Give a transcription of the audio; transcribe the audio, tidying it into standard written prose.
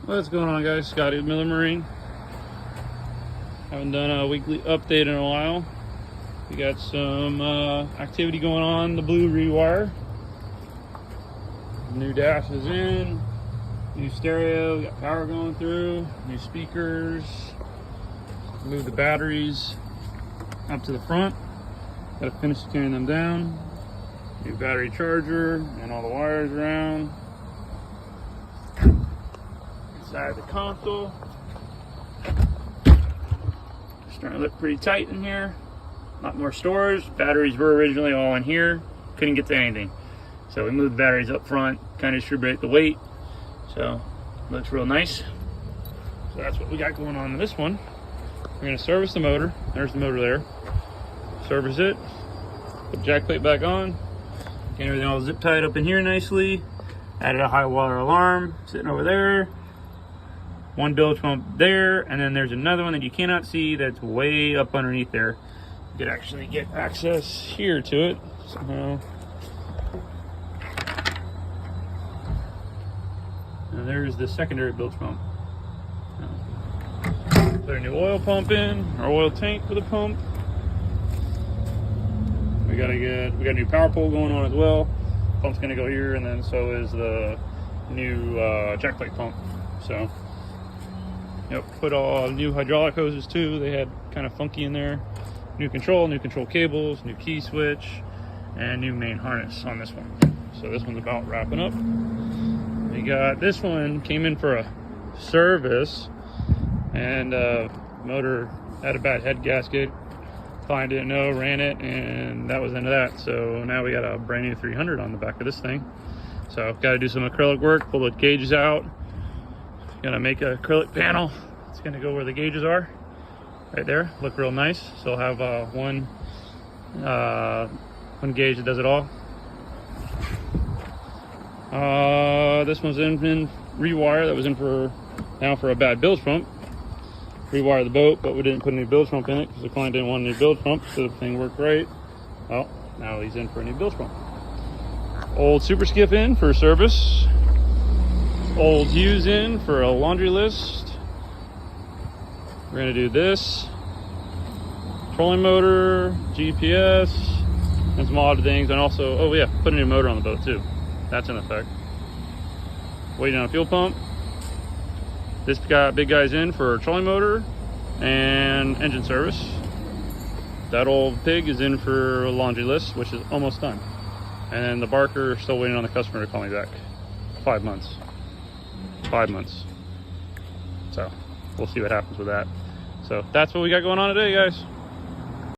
What's going on, guys? Scotty with Miller Marine. Haven't done a weekly update in a while. We got some activity going on. The blue rewire. New dash is in. New stereo. We got power going through. New speakers. Move the batteries up to the front. Got to finish tearing them down. New battery charger and all the wires around. Inside the console. Starting to look pretty tight in here. A lot more storage. Batteries were originally all in here. Couldn't get to anything. So we moved the batteries up front, kind of distribute the weight. So looks real nice. So that's what we got going on in this one. We're going to service the motor. There's the motor there. Service it. Put the jack plate back on. Get everything all zip tied up in here nicely. Added a high water alarm sitting over there. One bilge pump there, and then there's another one that you cannot see that's way up underneath there. You could actually get access here to it somehow. And there's the secondary bilge pump. Put a new oil pump in, our oil tank for the pump. We got a new power pole going on as well. Pump's gonna go here, and then so is the new jack plate pump. So, yep, put all new hydraulic hoses too. They had kind of funky in there. New control cables, new key switch, and new main harness on this one. So this one's about wrapping up. We got this one came in for a service, and motor had a bad head gasket. Client didn't know, ran it, and that was the end of that. So now we got a brand new 300 on the back of this thing. So got to do some acrylic work, pull the gauges out. Gonna make an acrylic panel. It's gonna go where the gauges are, right there. Look real nice. So I'll have one gauge that does it all. This one's in rewire. That was in for a bad bilge pump. Rewire the boat, but we didn't put a new bilge pump in it because the client didn't want a new bilge pump, so the thing worked right. Well, now he's in for a new bilge pump. Old super skiff in for service. Old Hughes in for a laundry list. We're gonna do this. Trolling motor, GPS, and some odd things, and also, oh yeah, put a new motor on the boat too. That's in effect. Waiting on a fuel pump. This big guy's in for trolling motor and engine service. That old pig is in for a laundry list, which is almost done. And then the Barker, still waiting on the customer to call me back. 5 months. 5 months. So we'll see what happens with that. So that's what we got going on today, guys.